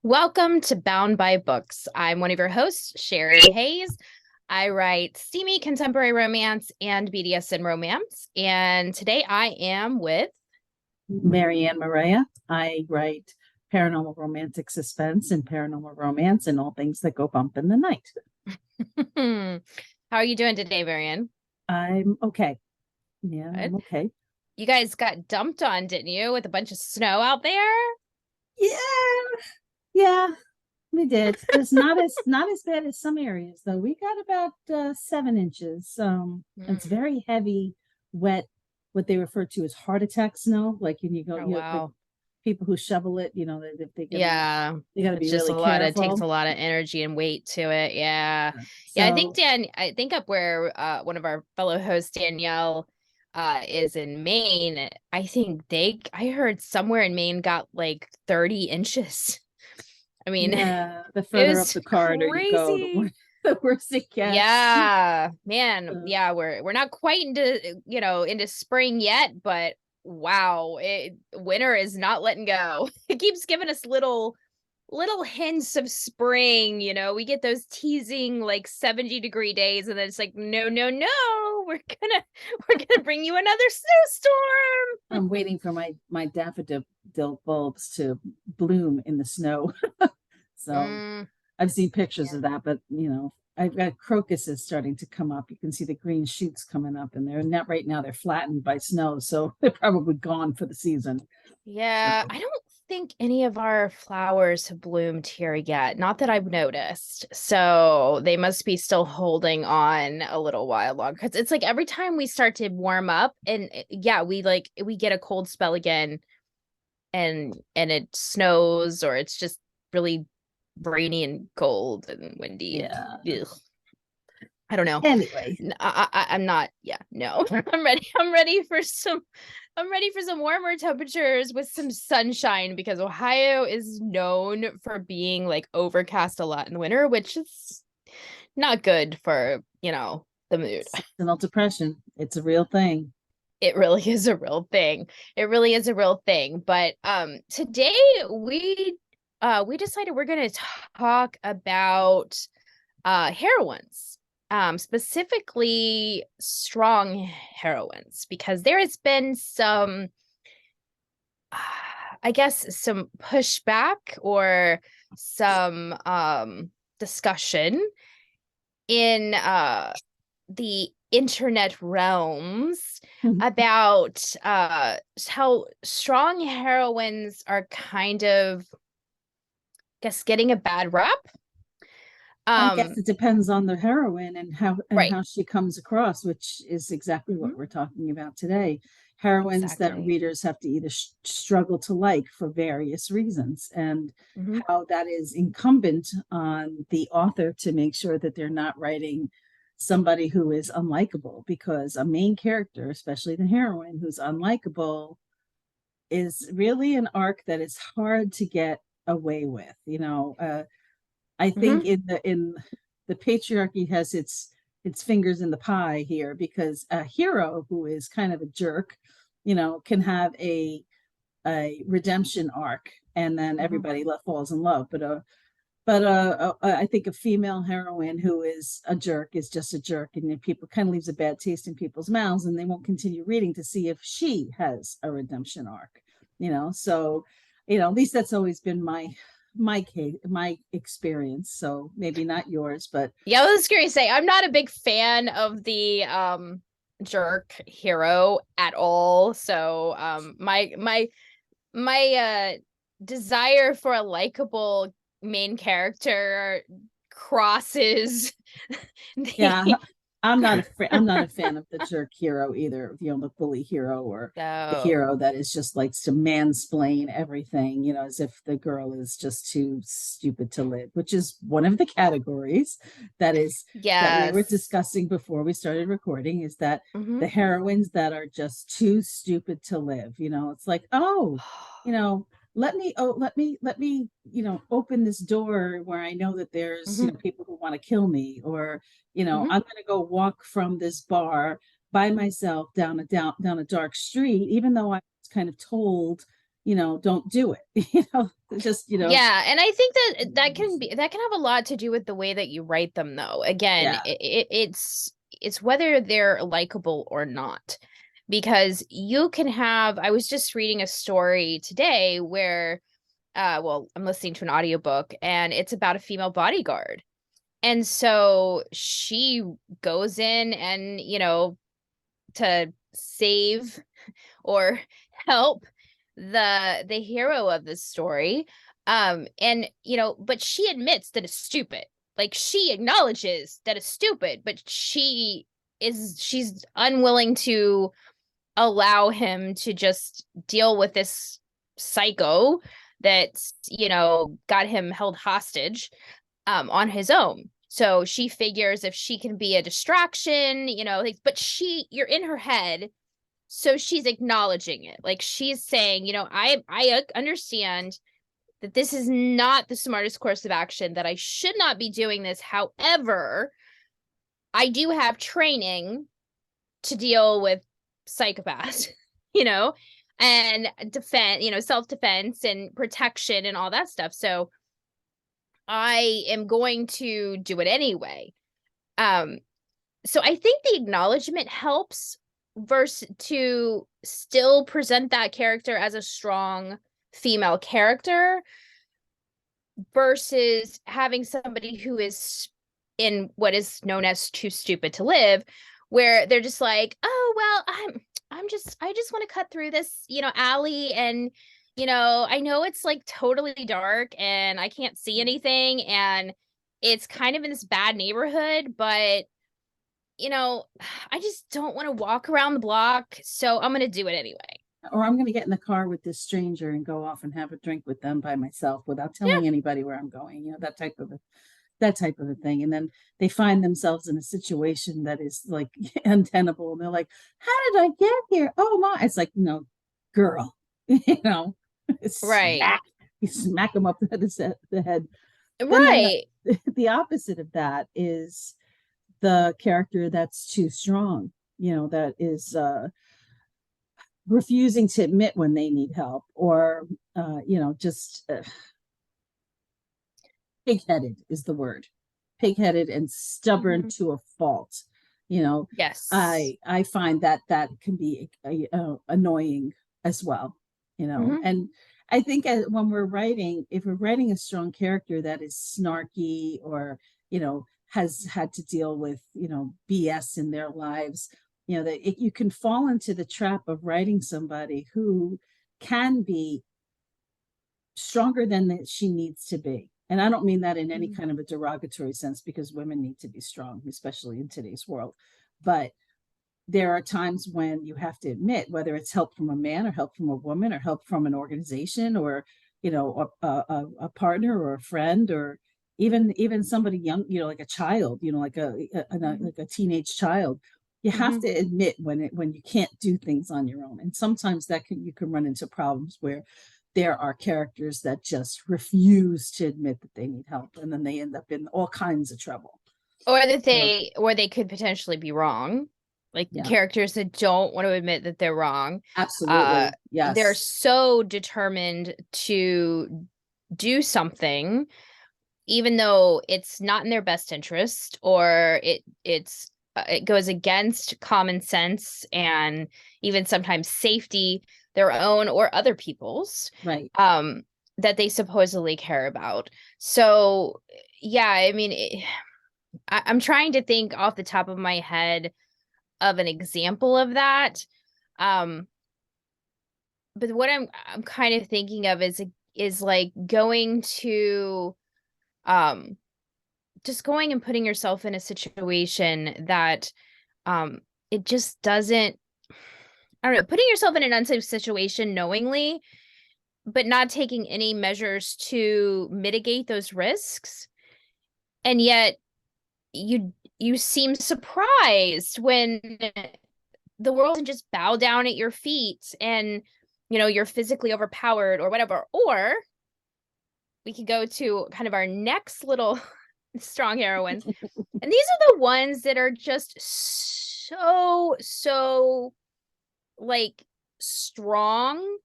Welcome to Bound by Books. I'm one of your hosts, Sherri Hayes. I write steamy contemporary romance and BDSM romance. And today I am with Marianne Mariah. I write paranormal romantic suspense and paranormal romance and all things that go bump in the night. How are you doing today, Marianne? I'm okay. Yeah, Good. I'm okay. You guys got dumped on, didn't you, with a bunch of snow out there? Yeah, yeah, we did. It's not as bad as some areas though. We got about 7 inches. It's Mm. very heavy, wet, what they refer to as heart attack snow. Like when you go, Oh, the wow. people who shovel it, Yeah. they gotta It's be just really it takes a careful. lot of energy and weight to it. Yeah. Yeah, So I think up where one of our fellow hosts, Danielle, is in Maine, I heard somewhere in Maine got like 30 inches. I mean, yeah, the it further up was the corridor you go, the crazy. worse the worse it gets. Yeah, man. Uh, Yeah, we're not quite into spring yet, but wow, winter is not letting go. It keeps giving us little hints of spring. We get those teasing like 70-degree days, and then it's like, no, no, no, we're gonna bring you another snowstorm. I'm waiting for my daffodil bulbs to bloom in the snow. So Mm, I've seen pictures yeah. of that, but I've got crocuses starting to come up. You can see the green shoots coming up, and they're not right now. They're flattened by snow, so they're probably gone for the season. So Yeah, I don't think any of our flowers have bloomed here yet. Not that I've noticed. So they must be still holding on a little while longer. Because it's like every time we start to warm up, and yeah, we get a cold spell again, and it snows, or it's just really rainy and cold and windy and yeah. ugh. I don't know. Anyway, I'm not. Yeah, no. I'm ready for some warmer temperatures with some sunshine because Ohio is known for being like overcast a lot in the winter, which is not good for, the mood. seasonal depression, it's a real thing. It really is a real thing. It really is a real thing. But today we decided we're going to talk about heroines, specifically strong heroines, because there has been some, I guess, some pushback or some discussion in the internet realms about how strong heroines are kind of, I guess, getting a bad rap. I guess Um, it depends on the heroine and right. how she comes across, which is exactly what Mhm. we're talking about today. Heroines that Exactly. readers have to either struggle to like for various reasons, and Hmm. how that is incumbent on the author to make sure that they're not writing somebody who is unlikable, because a main character, especially the heroine who's unlikable, is really an arc that is hard to get away with. I think Hmm. in the patriarchy has its fingers in the pie here, because a hero who is kind of a jerk, can have a redemption arc, and then Hmm. everybody falls in love. I think a female heroine who is a jerk is just a jerk, and then people kind of leaves a bad taste in people's mouths, and they won't continue reading to see if she has a redemption arc. So at least that's always been my case, my experience. So maybe not yours, but Yeah, I was going to say I'm not a big fan of the jerk hero at all. So my desire for a likable main character crosses yeah, the I'm not a fan of the jerk hero either. The bully hero, or the so hero that is just likes to mansplain everything. As if the girl is just too stupid to live, which is one of the categories that we were yes. discussing before we started recording. Is that Hmm. the heroines that are just too stupid to live? It's like, oh, you know, let me open this door where I know that there's Hmm. people who want to kill me, or Hmm. I'm going to go walk from this bar by myself down a dark street, even though I was kind of told, don't do it. Just, Yeah, and I think that that can have a lot to do with the way that you write them, though. Again, yeah. it's whether they're likable or not. Because you can have, I was just reading a story today where well, I'm listening to an audiobook and it's about a female bodyguard. And so she goes in and, to save or help the hero of the story. And but she admits that it's stupid. Like she acknowledges that it's stupid, but she's unwilling to allow him to just deal with this psycho that's, got him held hostage on his own. So she figures if she can be a distraction, but you're in her head, so she's acknowledging it. Like she's saying, I understand that this is not the smartest course of action, that I should not be doing this. However, I do have training to deal with psychopaths, and self-defense and protection and all that stuff. So I am going to do it anyway. So I think the acknowledgement helps versus to still present that character as a strong female character versus having somebody who is in what is known as too stupid to live, where they're just like, oh well, I just want to cut through this, alley, and I know it's like totally dark and I can't see anything and it's kind of in this bad neighborhood, but I just don't want to walk around the block, so I'm going to do it anyway. Or I'm going to get in the car with this stranger and go off and have a drink with them by myself without Yeah. telling anybody where I'm going, that type of a thing. And then they find themselves in a situation that is like untenable. And they're like, how did I get here? Oh my, it's like, no, girl, Right. You smack them up the head. Then Right. the opposite of that is the character that's too strong, that is refusing to admit when they need help, or just pig-headed is the word. Pig-headed and stubborn to a fault. Yes. I find that can be annoying as well. And I think when we're writing, if we're writing a strong character that is snarky or has had to deal with BS in their lives, that you can fall into the trap of writing somebody who can be stronger than she needs to be. And I don't mean that in any kind of a derogatory sense, because women need to be strong, especially in today's world. But there are times when you have to admit, whether it's help from a man or help from a woman or help from an organization or a partner or a friend, or even somebody young, like a child, like a teenage child. You have to admit when you can't do things on your own. And sometimes you can run into problems where there are characters that just refuse to admit that they need help, and then they end up in all kinds of trouble. Or that they could potentially be wrong. Like characters that don't want to admit that they're wrong. Absolutely. Yes. They're so determined to do something, even though it's not in their best interest, or it goes against common sense and even sometimes safety, their own or other people's, right? That they supposedly care about. So yeah, I mean, I'm trying to think off the top of my head of an example of that. But what I'm kind of thinking of is like going to just going and putting yourself in a situation that it just doesn't, I don't know, putting yourself in an unsafe situation knowingly, but not taking any measures to mitigate those risks. And yet you seem surprised when the world can just bow down at your feet and you're physically overpowered or whatever. Or we could go to kind of our next little strong heroines. And these are the ones that are just so like strong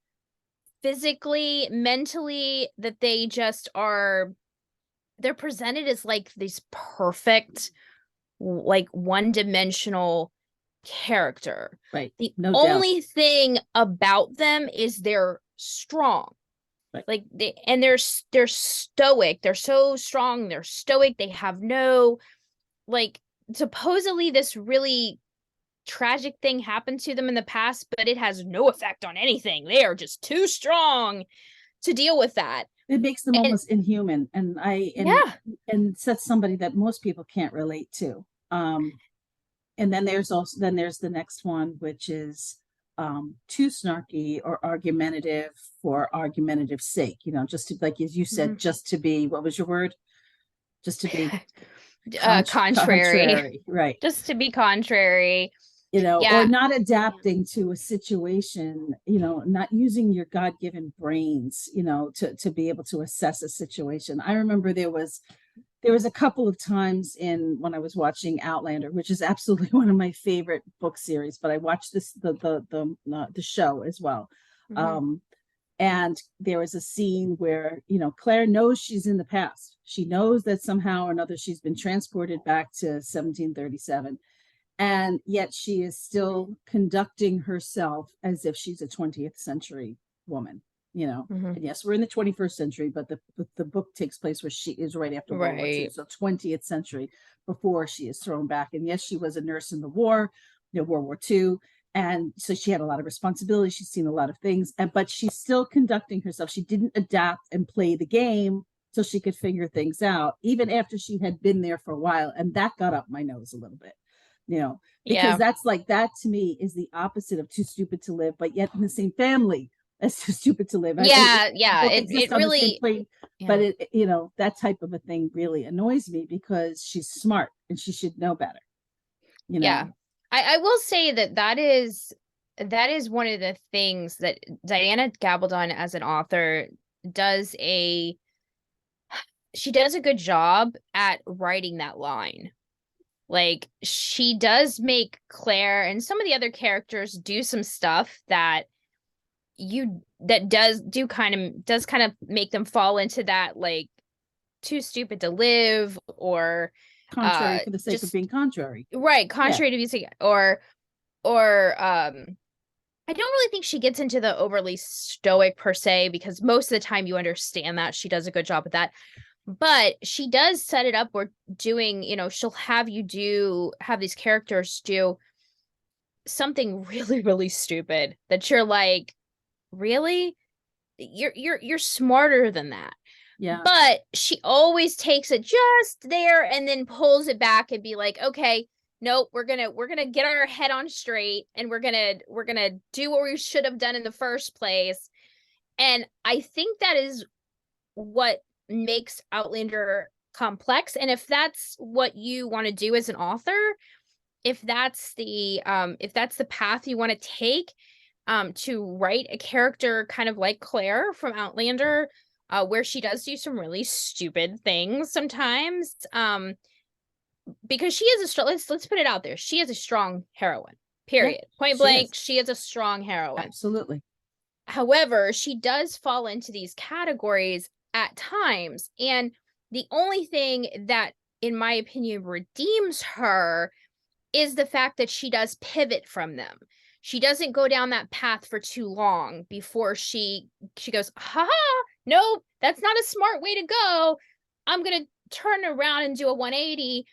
physically, mentally, that they just are, they're presented as like these perfect, like one-dimensional character. Right. The No doubt. only thing about them is they're strong. Right. Like they're stoic. They're so strong, they're stoic. They have no, like, supposedly this really tragic thing happened to them in the past, but it has no effect on anything. They are just too strong to deal with that. It makes them And almost inhuman, and yeah. and that's somebody that most people can't relate to. And then there's the next one, which is too snarky or argumentative for argumentative sake, just to, like as you said, Mhm. just to be, what was your word, just to be Contrary. contrary, right? Just to be contrary. Or Yeah. not adapting to a situation, not using your God-given brains, to be able to assess a situation. I remember there was a couple of times in when I was watching Outlander, which is absolutely one of my favorite book series, but I watched the show as well. Mhm. Um, and there was a scene where, Claire knows she's in the past. She knows that somehow or another she's been transported back to 1737, and yet she is still conducting herself as if she's a 20th century woman. Mhm. And yes, we're in the 21st century, but the book takes place where she is right after World War II, Right. so 20th century, before she is thrown back. And yes, she was a nurse in the war, World War II, and so she had a lot of responsibility. She's seen a lot of things, but she's still conducting herself. She didn't adapt and play the game so she could figure things out, even after she had been there for a while, and that got up my nose a little bit. Because Yeah. that's like, that to me is the opposite of too stupid to live, but yet in the same family as too stupid to live. Yeah, yeah. Both It exist on the same really, plane, but yeah. that type of a thing really annoys me, because she's smart and she should know better. You Yeah. know, I will say that is one of the things that Diana Gabaldon as an author does a she does a good job at writing that line. Like, she does make Claire and some of the other characters do some stuff that does kind of make them fall into that, like, too stupid to live, or contrary for the sake of just being contrary. right, Yeah, contrary to music, or I don't really think she gets into the overly stoic per se, because most of the time you understand that she does a good job with that. But she does set it up where doing, she'll have these characters do something really, really stupid that you're like, really? You're smarter than that. yeah, But she always takes it just there and then pulls it back and be like, okay, nope, we're gonna get our head on straight, and we're gonna do what we should have done in the first place. And I think that is what makes Outlander complex. And if that's what you want to do as an author, if that's the path you want to take, to write a character kind of like Claire from Outlander, where she does do some really stupid things sometimes, because she is a strong, let's put it out there, she is a strong heroine, yeah, period, point she blank, is. she is a strong heroine. Absolutely. However, she does fall into these categories at times, and the only thing that, in my opinion, redeems her is the fact that she does pivot from them. She doesn't go down that path for too long before she goes, haha, nope, that's not a smart way to go. I'm gonna turn around and do a 180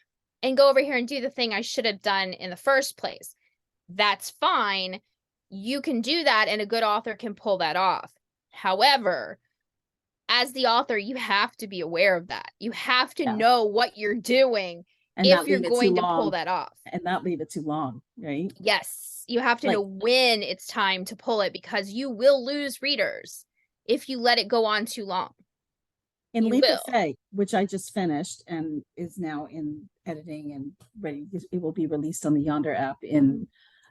and go over here and do the thing I should have done in the first place. That's fine. You can do that, and a good author can pull that off. However, as the author, you have to be aware of that. You have to Yeah, know what you're doing and if not you're leave it too going to pull long, that off. right? Yes, you have to know Like, when it's time to pull it, because you will lose readers if you let it go on too long. in You Leap of will. Faith, which I just finished and is now in editing and ready, it will be released on the Yonder app in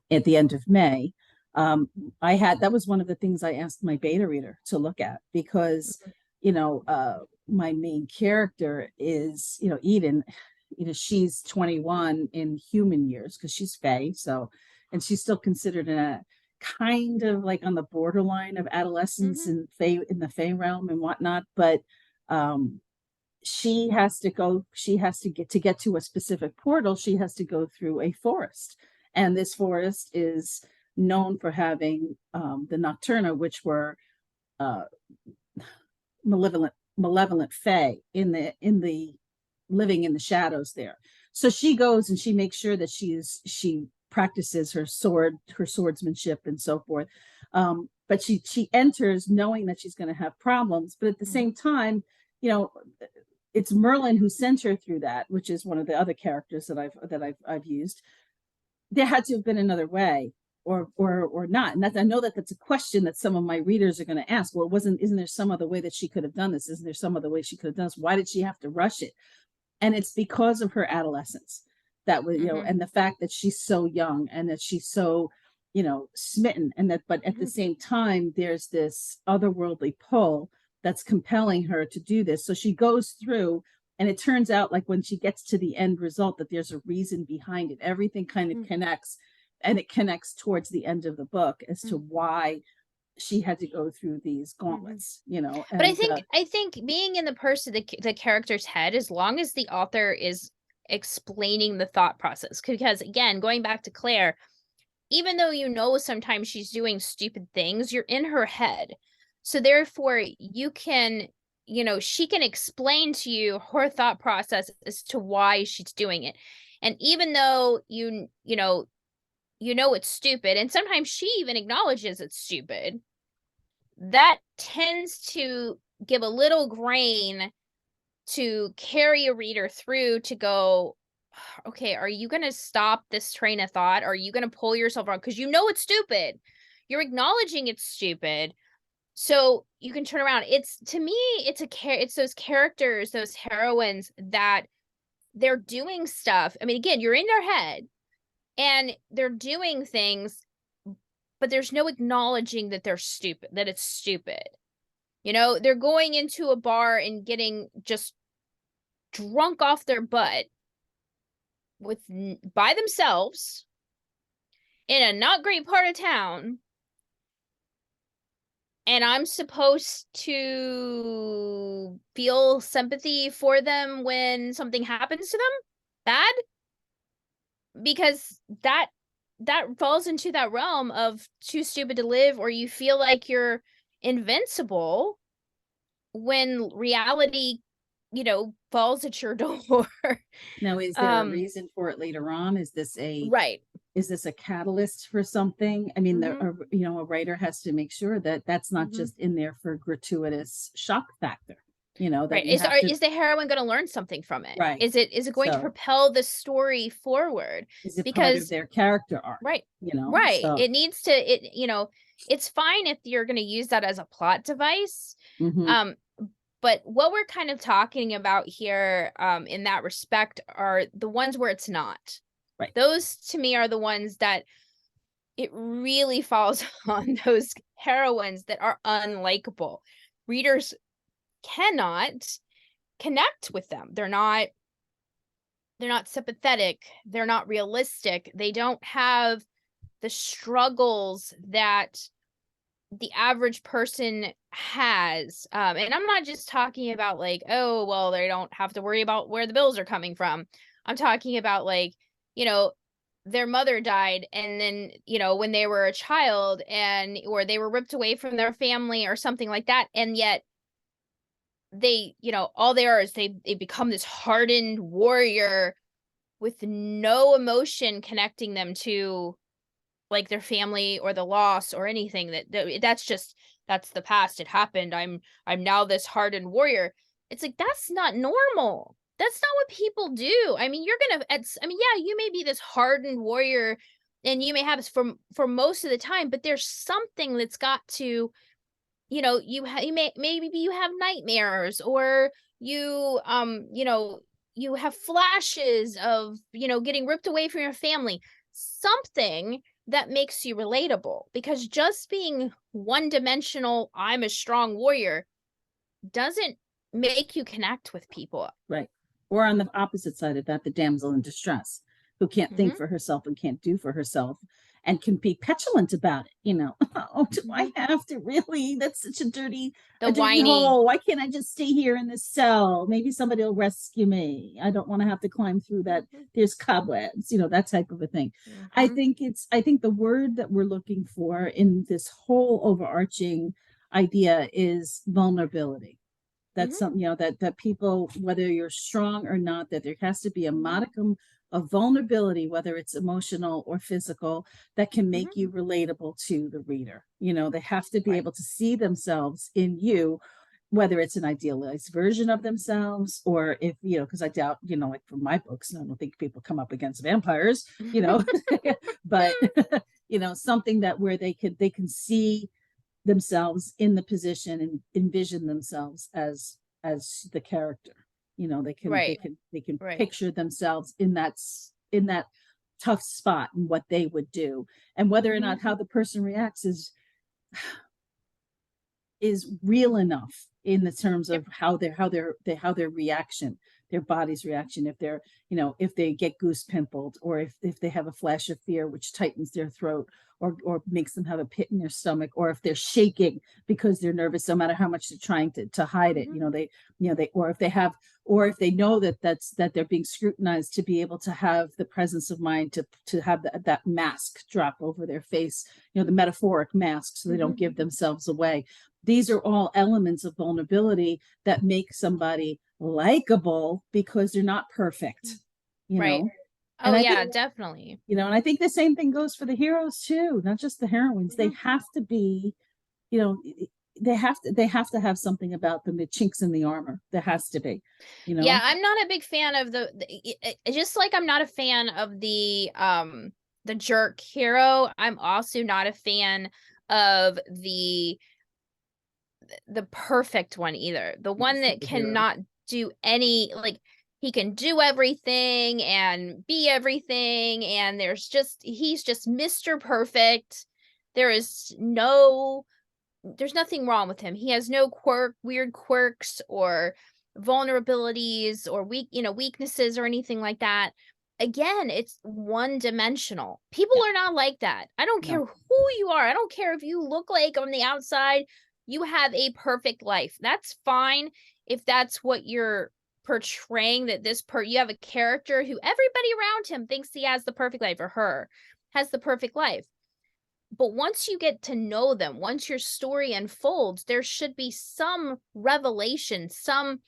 at the end of May. Um, that was one of the things I asked my beta reader to look at, because you know my main character is, Eden. She's 21 in human years because she's Fae, so, and she's still considered kind of like on the borderline of adolescence Mm-hmm. and in the Fae realm and whatnot, but um she has to go, she has to get to a specific portal, she has to go through a forest. And this forest is known for having the Nocturna, which were uh malevolent fae in the living in the shadows there. So she goes and she makes sure that she practices her swordsmanship and so forth. But she enters knowing that she's going to have problems, but at the Mm-hmm. same time, you know, it's Merlin who sent her through that, which is one of the other characters that I've used. There had to have been another way, or not. And I know that that's a question that some of my readers are going to ask. Well, it wasn't, isn't there some other way that she could have done this? Isn't there some other way she could have done this? Why did she have to rush it? And it's because of her adolescence, that was, you know, Mm-hmm. and the fact that she's so young and that she's so, you know, smitten, and that, but at the Mm-hmm. same time there's this otherworldly pull that's compelling her to do this. So she goes through, and it turns out, like, when she gets to the end result, that there's a reason behind it. Everything kind of Mm-hmm. connects, and it connects towards the end of the book as to why she had to go through these Mm-hmm. gauntlets, you know. But And I think being in the person, the character's head, as long as the author is explaining the thought process, because again, going back to Claire, even though you know sometimes she's doing stupid things, you're in her head. So therefore you can, you know, she can explain to you her thought process as to why she's doing it. And even though you know it's stupid, and sometimes she even acknowledges it's stupid, that tends to give a little grain to carry a reader through to go, okay, are you going to stop this train of thought? Are you going to pull yourself around? Because you know it's stupid. You're acknowledging it's stupid. So you can turn around. It's, to me, it's those characters, those heroines, that they're doing stuff. I mean, again, you're in their head and they're doing things, but there's no acknowledging that they're stupid, that it's stupid. You know, they're going into a bar and getting just drunk off their butt with by themselves in a not great part of town, and I'm supposed to feel sympathy for them when something happens to them bad, because that falls into that realm of too stupid to live, or you feel like you're invincible when reality, you know, falls at your door. now, is there a reason for it later on? Right. Is this a catalyst for something? I mean, Mm-hmm. you know, a writer has to make sure that that's not Mm-hmm. just in there for gratuitous shock factor, you know, that Right. you have to, Is the heroine going to learn something from it? right. Is it going to So propel the story forward? is it part of Because their character arc, right, you know? right. So, It needs to, you know, it's fine if you're going to use that as a plot device. mhm, Um, but what we're kind of talking about here, in that respect, are the ones where it's not. right. Those to me are the ones that it really falls on those heroines that are unlikable. Readers cannot connect with them. They're not sympathetic, they're not realistic, they don't have the struggles that the average person has. And I'm not just talking about like, oh well, they don't have to worry about where the bills are coming from. I'm talking about, like, you know, their mother died, and then, you know, when they were a child, and or they were ripped away from their family or something like that, and yet they, you know, all they are is they become this hardened warrior with no emotion connecting them to, like, their family or the loss or anything. That's just, that's the past, it happened, I'm now this hardened warrior. It's like, that's not normal, that's not what people do. I mean, you're gonna, I mean, yeah, you may be this hardened warrior and you may have this for most of the time, but there's something that's got to, you know, you may, maybe you have nightmares, or you know, you have flashes of, you know, getting ripped away from your family, something that makes you relatable, because just being one dimensional, I'm a strong warrior, doesn't make you connect with people. Right. Or on the opposite side of that, the damsel in distress who can't think Mm-hmm. for herself and can't do for herself. and can be petulant about it, oh, do I Mhm. have to really, that's such The a dirty whiny. hole, why can't I just stay here in this cell, maybe somebody will rescue me, I don't want to have to climb through that, Mhm. there's cobwebs, that type of a thing. Mhm. I think the word that we're looking for in this whole overarching idea is vulnerability. That's Mhm. something, that people, whether you're strong or not, that there has to be a modicum of vulnerability, whether it's emotional or physical, that can make Mhm. you relatable to the reader. They have to be Right. able to see themselves in you, whether it's an idealized version of themselves, or if, because I doubt, like for my books, I don't think people come up against vampires, but something that where they can see themselves in the position and envision themselves as the character. Right. They can Right. picture themselves in that tough spot and what they would do, and whether or Mhm. not how the person reacts is real enough in the terms Yep. of how their reaction, their body's reaction, if they're, if they get goose pimpled, or if they have a flash of fear which tightens their throat, or makes them have a pit in their stomach, or if they're shaking because they're nervous, no matter how much they're trying to hide it, Mhm. or if they know that they're being scrutinized, to be able to have the presence of mind to have that mask drop over their face, the metaphoric mask, so they don't Mhm. give themselves away. These are all elements of vulnerability that make somebody likable because they're not perfect, you Right. know. And Oh I yeah, think, definitely. the same thing goes for the heroes too, not just the heroines. They Mhm. have to be, you know, they have to have something about them, the chinks in the armor. There has to be, you Yeah, know. I'm not a big fan of just like I'm not a fan of the jerk hero, I'm also not a fan of the perfect one either. The one that Superhero. cannot do any, like, he can do everything and be everything, and he's just Mr. Perfect. There is no there's nothing wrong with him. He has no weird quirks or vulnerabilities or weaknesses or anything like that. Again, it's one dimensional. People Yeah. are not like that. I don't No. care who you are. I don't care if you look like on the outside you have a perfect life. That's fine if that's what you're portraying, that you have a character who everybody around him thinks he has the perfect life, or her has the perfect life. But once you get to know them, once your story unfolds, there should be some revelation, some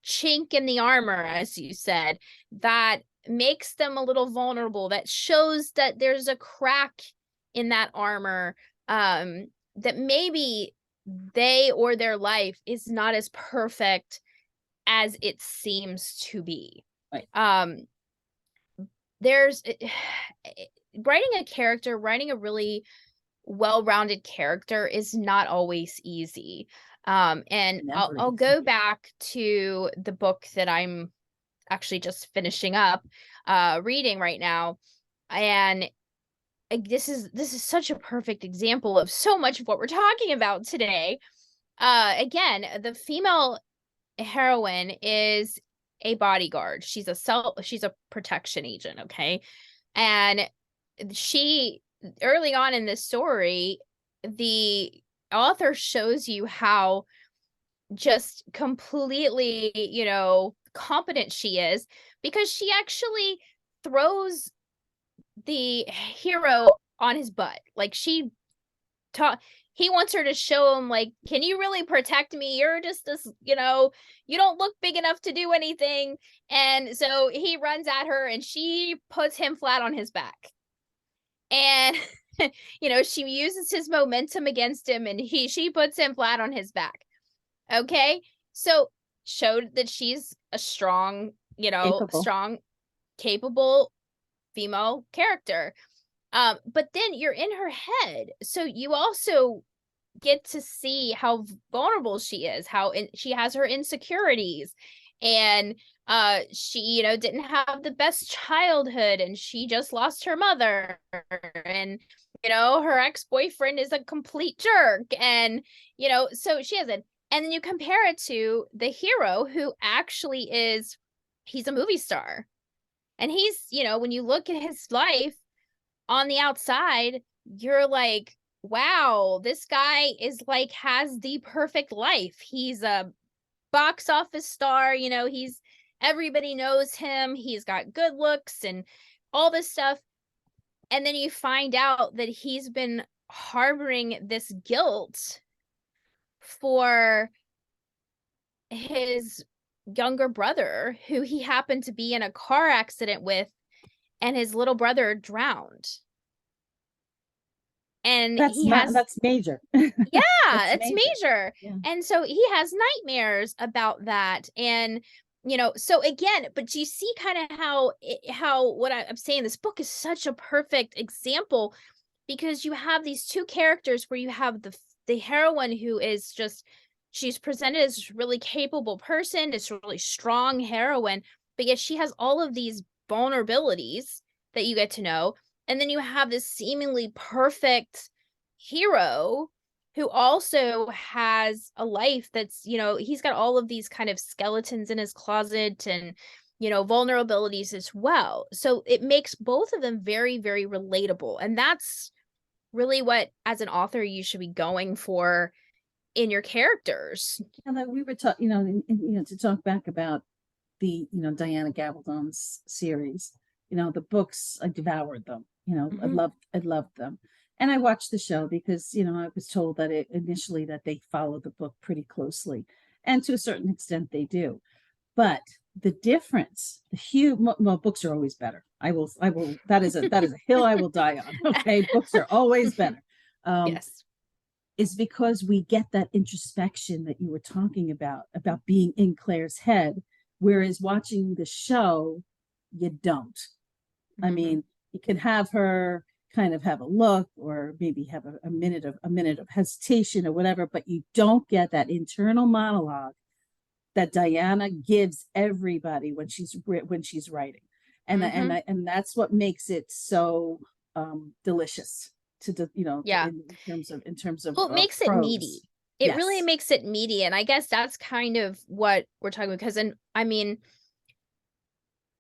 chink in the armor, as you said, that makes them a little vulnerable, that shows that there's a crack in that armor, that maybe they or their life is not as perfect as it seems to be. Right. Um, there's writing a really well-rounded character is not always easy. And I'll Never I'll easy. go back to the book that I'm actually just finishing up reading right now. And this is such a perfect example of so much of what we're talking about today. Again, the female heroine is a bodyguard. She's a protection agent, okay? And she early on in this story, the author shows you how just completely, competent she is, because she actually throws the hero on his butt. Like, he wants her to show him, like, can you really protect me? You're just this, you don't look big enough to do anything. And so he runs at her and she puts him flat on his back. And she uses his momentum against him, and she puts him flat on his back. Okay? So showed that she's a strong, Capable. capable female character. But then you're in her head. So you also get to see how vulnerable she is, she has her insecurities, and she didn't have the best childhood, and she just lost her mother, and her ex-boyfriend is a complete jerk, and so she has it. And then you compare it to the hero, who actually he's a movie star, and he's, when you look at his life, on the outside, you're like, wow, this guy is like has the perfect life. He's a box office star, you know, he's everybody knows him, he's got good looks and all this stuff. And then you find out that he's been harboring this guilt for his younger brother, who he happened to be in a car accident with, and his little brother drowned. And he has, that's major. yeah, That's it's major. major. Yeah. And so he has nightmares about that. And, you know, so again, but you see kind of how what I'm saying, this book is such a perfect example, because you have these two characters where you have the heroine who is just, she's presented as this really capable person, this really strong heroine, but yet she has all of these vulnerabilities that you get to know. And then you have this seemingly perfect hero who also has a life that's, you know, he's got all of these kind of skeletons in his closet and, you know, vulnerabilities as well. So it makes both of them very, very relatable. And that's really what, as an author, you should be going for in your characters. And then we were talking, you know, to talk back about the, Diana Gabaldon's series, the books, I devoured them, Mm-hmm. I loved them. And I watched the show because, I was told that initially that they follow the book pretty closely. And to a certain extent they do. But the difference, the huge, well, books are always better. That is a hill I will die on. Okay. Books are always better. Yes. Is because we get that introspection that you were talking about being in Claire's head, whereas watching the show, you don't. I mean, you can have her kind of have a look or maybe have a minute of hesitation or whatever, but you don't get that internal monologue that Diana gives everybody when she's writing, and that's what makes it so delicious Yeah. in terms of Well, it makes it meaty. prose. It really Yes. makes it meaty. And I guess that's kind of what we're talking about. Because, I mean,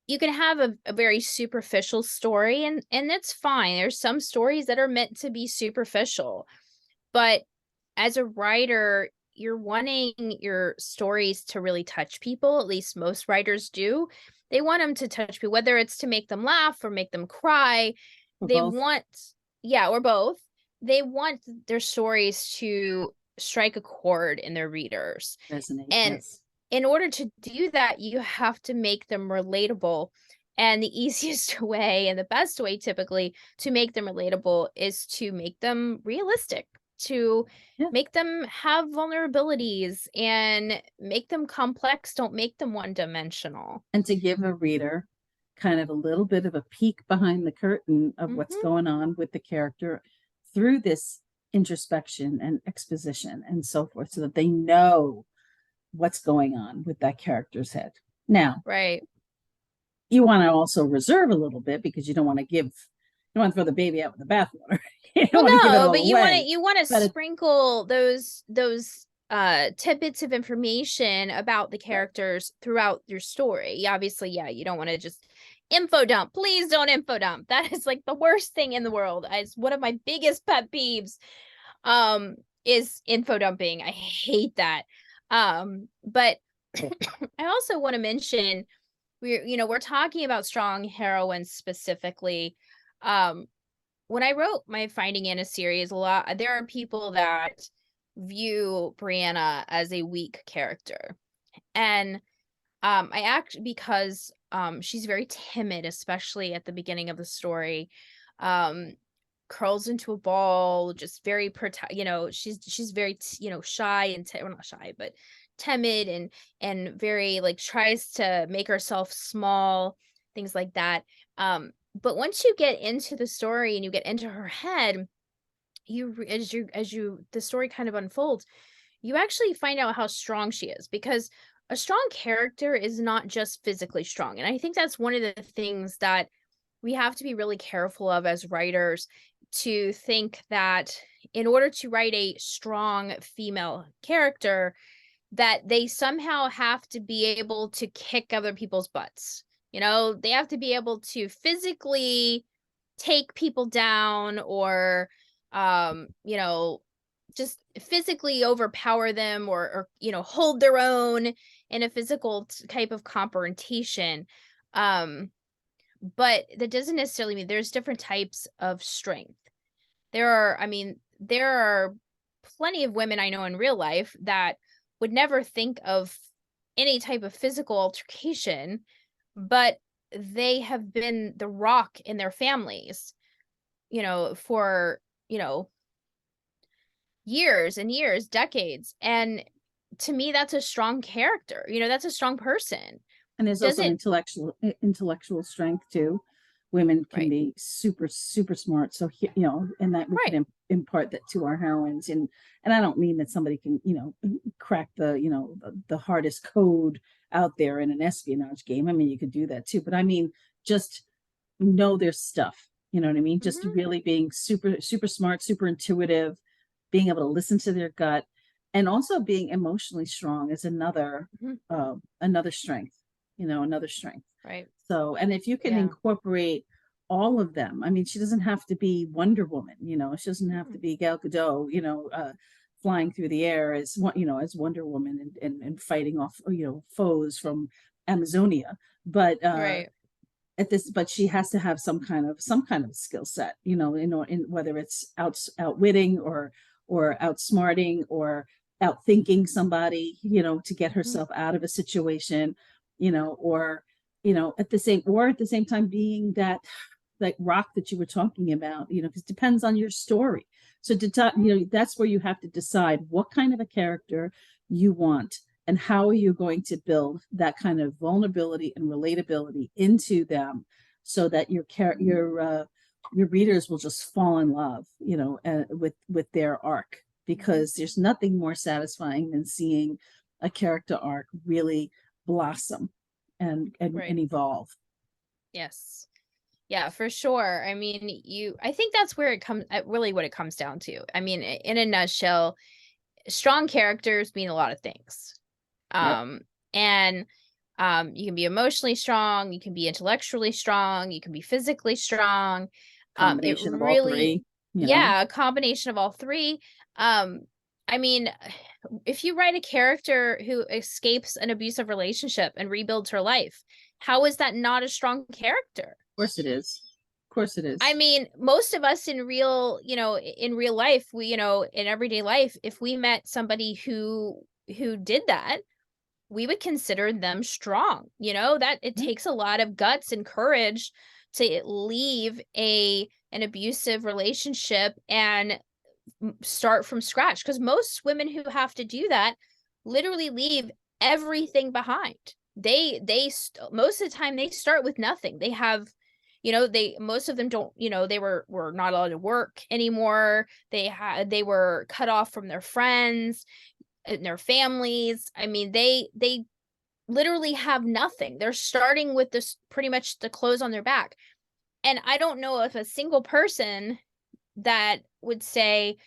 you can have a very superficial story, and that's fine. There's some stories that are meant to be superficial. But as a writer, you're wanting your stories to really touch people. At least most writers do. They want them to touch people, whether it's to make them laugh or make them cry. For They both. want, yeah, or both. They want their stories to strike a chord in their readers. Resonate. And Yes. in order to do that, you have to make them relatable. And the easiest way and the best way typically to make them relatable is to make them realistic, to Yeah. make them have vulnerabilities and make them complex. Don't make them one dimensional. And to give a reader kind of a little bit of a peek behind the curtain of what's Mm-hmm. going on with the character through this introspection and exposition and so forth, so that they know what's going on with that character's head. Now, Right. you want to also reserve a little bit because you don't want to throw the baby out with the bathwater. You don't Well, want to give it no, all but away. you want to But sprinkle those tidbits of information about the right. characters throughout your story. Obviously, yeah, you don't want to just info dump. Please don't info dump. That is like the worst thing in the world. It's one of my biggest pet peeves. Is info dumping. I hate that. But I also want to mention, we're talking about strong heroines specifically. Um, when I wrote my Finding Anna series, there are people that view Brianna as a weak character. And I actually, because she's very timid, especially at the beginning of the story. Um Curls into a ball, just very she's very shy and well, not shy, but timid, and very like tries to make herself small, things like that. But once you get into the story and you get into her head, as you the story kind of unfolds, you actually find out how strong she is, because a strong character is not just physically strong. And I think that's one of the things that we have to be really careful of as writers, to think that in order to write a strong female character, that they somehow have to be able to kick other people's butts. They have to be able to physically take people down or you know, just physically overpower them or you know, hold their own in a physical type of confrontation. Um but that doesn't necessarily mean there's different types of strength. There are, I mean, there are plenty of women I know in real life that would never think of any type of physical altercation, but they have been the rock in their families, you know, for, you know, years and years, decades. And to me, that's a strong character. You know, that's a strong person. And there's also Doesn't intellectual strength too. Women can right, be super smart. So and that we right. can impart that to our heroines. And I don't mean that somebody can crack the hardest code out there in an espionage game. I mean, you could do that too, but I mean just know their stuff. You know what I mean? Just Hmm. really being super smart, super intuitive, being able to listen to their gut, and also being emotionally strong is Hmm. another strength. Another strength. Right. So, and if you can Yeah. incorporate all of them, I mean, she doesn't have to be Wonder Woman. She doesn't have to Mhm. be Gal Gadot. Flying through the air as as Wonder Woman and fighting off foes from Amazonia. But Right. but she has to have some kind of skill set, in whether it's outwitting or outsmarting or outthinking somebody, to get Mhm. herself out of a situation, or at the same time being that rock that you were talking about, because it depends on your story. So that's where you have to decide what kind of a character you want and how are you going to build that kind of vulnerability and relatability into them so that your readers will just fall in love, with their arc, Mhm. because there's nothing more satisfying than seeing a character arc really blossom and Right. evolve. Yes. Yeah, for sure. I mean, I think that's where it comes, really what it comes down to. I mean, in a nutshell, strong characters mean a lot of things. Yep. Um, and you can be emotionally strong, you can be intellectually strong, you can be physically strong. It Combination of all really, three. yeah, a combination of all three. Um, I mean, if you write a character who escapes an abusive relationship and rebuilds her life, how is that not a strong character? Of course it is. Of course it I is. mean, most of us in real, you know, in real life, we, you know, in everyday life, if we met somebody who did that, we would consider them strong. You know, that it Yeah. takes a lot of guts and courage to leave a an abusive relationship and start from scratch, because most women who have to do that literally leave everything behind. Most of the time they start with nothing. They have, you know, they most of them don't, you know, they were not allowed to work anymore. They were cut off from their friends and their families. I mean, they literally have nothing. They're starting with this pretty much the clothes on their back. And I don't know if a single person that would say,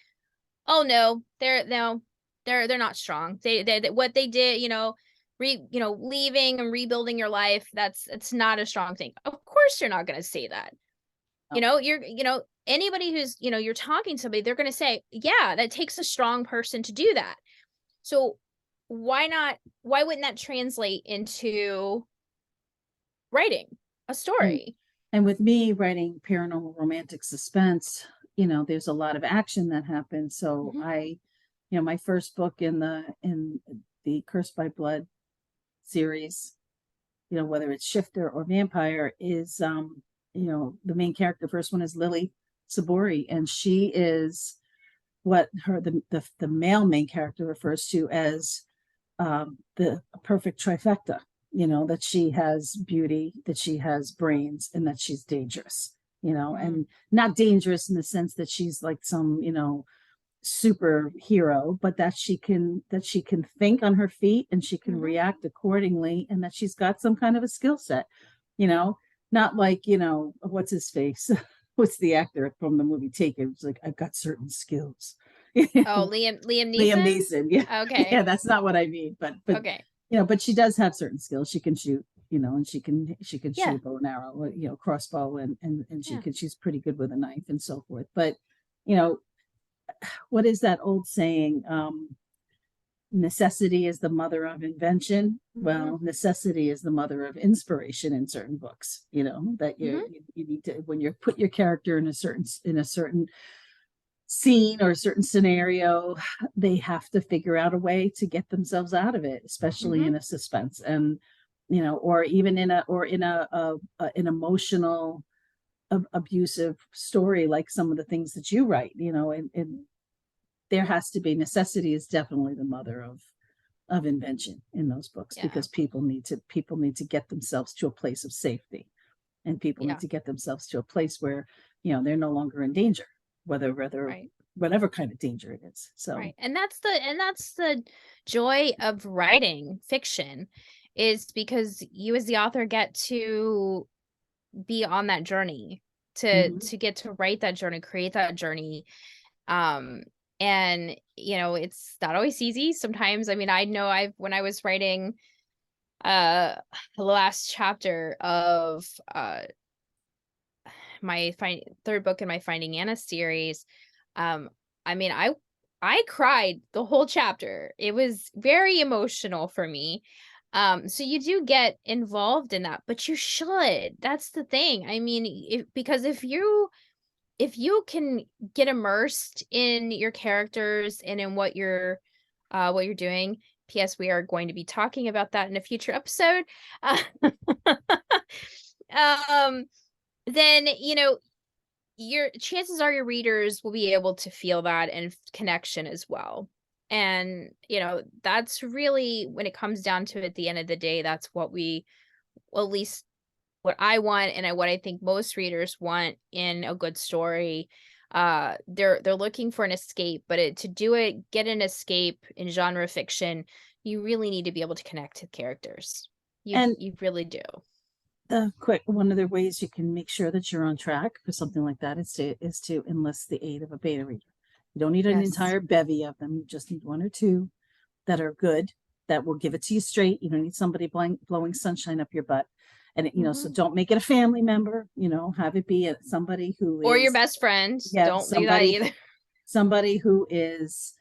"Oh no, they're not strong. They what they did, you know, you know, leaving and rebuilding your life, that's it's not a strong thing." Of course you're not going to say that. You No. know, you know, anybody who's, you know, you're talking to somebody, they're going to say, "Yeah, that takes a strong person to do that." So why wouldn't that translate into writing a And story? and with me writing paranormal romantic suspense, there's a lot of action that happens. So Mhm. my first book in the Cursed by Blood series, whether it's Shifter or Vampire, is the main character. First one is Lily Sabori, and she is what the male main character refers to as the perfect trifecta. That she has beauty, that she has brains, and that she's dangerous. Mm. And not dangerous in the sense that she's like some superhero, but that she can think on her feet and she can Mhm. react accordingly, and that she's got some kind of a skill set. You know, not like what's his face, what's the actor from the movie Taken? It's like, I've got certain skills. Oh, Liam Liam Neeson? Neeson. Yeah. Yeah, Okay. that's not what I mean. But Okay. but she does have certain skills. She can shoot. and she can shoot Yeah. a bow and arrow, crossbow, and Yeah. she's pretty good with a knife and so forth. But you know, what is that old saying? Necessity is the mother of invention. Mm-hmm. Well, necessity is the mother of inspiration in certain books, that Mm-hmm. you need to, when you put your character in a certain scene or a certain scenario, they have to figure out a way to get themselves out of it, especially Mm-hmm. in a suspense, and or even in an emotional abusive story, like some of the things that you write, and there has to be, necessity is definitely the mother of invention in those books, Yeah. because people need to get themselves to a place of safety, and people need Yeah. to get themselves to a place where they're no longer in danger, whether Right. whatever kind of danger it is. So Right. And that's the joy of writing fiction, is because you as the author get to be on that journey, mhm. to get to write that journey, create that journey. Um and it's not always easy. Sometimes, I mean, I know I've when I was writing uh the last chapter of my third book in my Finding Anna series, um I mean, I cried the whole chapter. It was very emotional for me. So you do get involved in that, but you should. That's the thing. I mean, because if you can get immersed in your characters and in what you're doing. P.S. We are going to be talking about that in a future episode. Uh, um, then your chances are your readers will be able to feel that and connection as well. And that's really, when it comes down to it, at the end of the day, that's what well, at least what I want, and what I think most readers want in a good story. They're looking for an escape, but to do it, get an escape in genre fiction, you really need to be able to connect to characters. You And you really do. the quick one of the ways you can make sure that you're on track for something like that is to enlist the aid of a beta reader. You don't need an Yes. entire bevy of them. You just need one or two that are good, that will give it to you straight. You don't need somebody blowing sunshine up your butt. And so Hmm. don't make it a family member. Have it be somebody who Or your is, best friend. yeah, Don't do that somebody either. somebody who is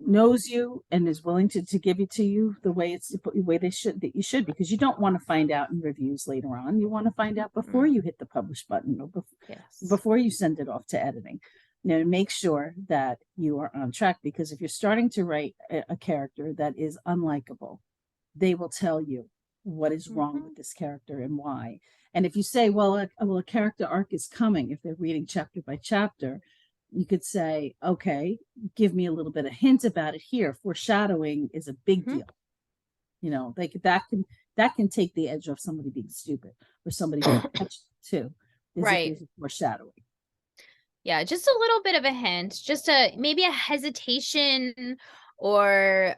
knows you and is willing to give it to you the way that you should, because you don't want to find out in reviews later on. You want to find out before Mm, you hit the publish button, or yes. before you send it off to editing. Make sure that you are on track, because if you're starting to write a character that is unlikable, they will tell you what is wrong Hmm. with this character and why. And if you say, well, a character arc is coming, if they're reading chapter by chapter, you could say, okay, give me a little bit of hint about it here. Foreshadowing is a big Hmm. deal. That can take the edge off somebody being stupid or somebody being catchy too, is if Right. there's foreshadowing. Yeah, just a little bit of a hint, just maybe a hesitation, or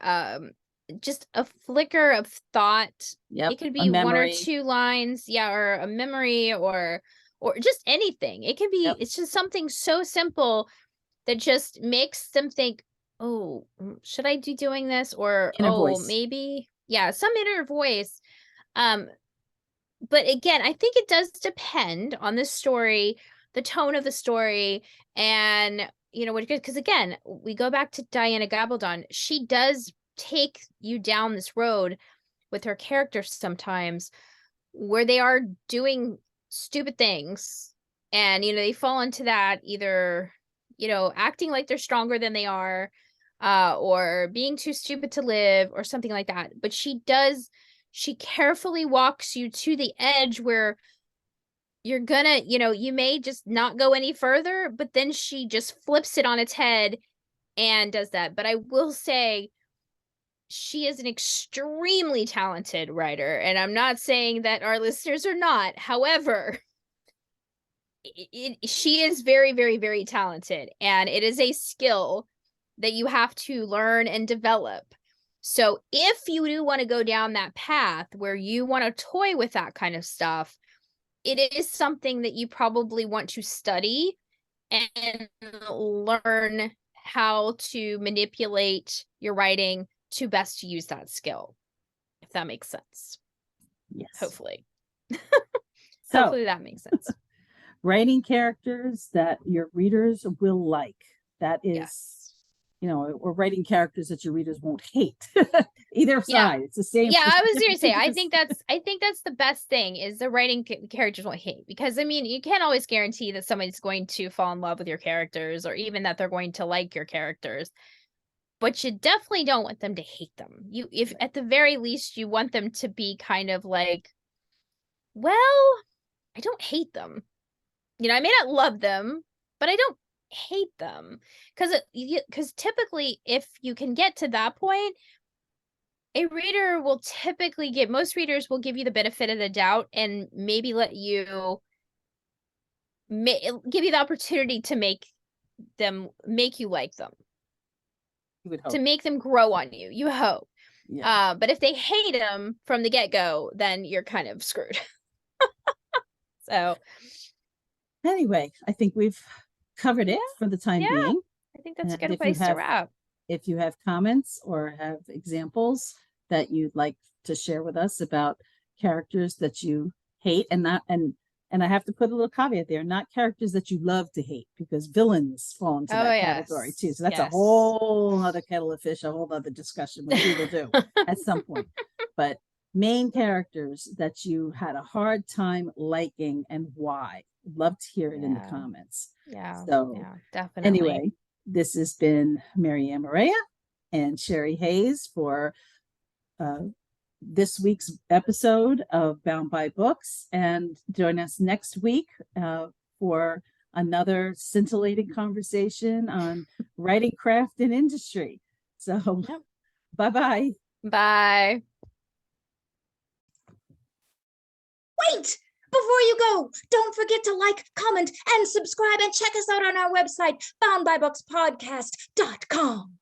just a flicker of thought. Yep, It could a be one or memory. two lines, yeah, or a memory, or just anything. It could be, Yep, it's just something so simple that just makes them think, "Oh, should I be doing this?" Or, inner "Oh, voice. maybe." Yeah, some inner voice. Um but again, I think it does depend on the story, the tone of the story, and what, because again, we go back to Diana Gabaldon. She does take you down this road with her characters sometimes, where they are doing stupid things, and they fall into that, either acting like they're stronger than they are, or being too stupid to live, or something like that. But she carefully walks you to the edge where you're gonna, you may just not go any further, but then she just flips it on its head and does that. But I will say, she is an extremely talented writer, and I'm not saying that our listeners are not. However, she is very, very, very talented, and it is a skill that you have to learn and develop. So if you do want to go down that path where you want to toy with that kind of stuff, it is something that you probably want to study and learn how to manipulate your writing to best use that skill, if that makes sense. Yes. Hopefully. So, Hopefully that makes sense. writing characters that your readers will like. That is, Yes. or writing characters that your readers won't hate. Either Yeah. side, it's the same. Yeah, I was gonna say, I think that's the best thing is the writing characters won't hate, because I mean, you can't always guarantee that somebody's going to fall in love with your characters or even that they're going to like your characters, but you definitely don't want them to hate them. If at the very least you want them to be kind of like, well, I don't hate them. I may not love them, but I don't hate them, because typically if you can get to that point, a reader will typically most readers will give you the benefit of the doubt and maybe let you give you the opportunity to make you like them, You would hope. to make them grow on you. You hope. Yeah. But if they hate them from the get-go, then you're kind of screwed. So anyway, I think we've covered it for the time being. I think that's And a good place to wrap. If you have comments or have examples that you'd like to share with us about characters that you hate, and I have to put a little caveat there, not characters that you love to hate, because villains fall into that category too. So that's a whole other kettle of fish, a whole other discussion, which we will do at some point. But main characters that you had a hard time liking and why. Love to hear it in the comments. Yeah. So definitely. Anyway, this has been Marianne and Sherri Hayes for this week's episode of Bound by Books, and join us next week for another scintillating conversation on writing, craft, and industry. So bye-bye. Bye. Wait! Before you go, don't forget to like, comment, and subscribe, and check us out on our website, boundbybookspodcast.com.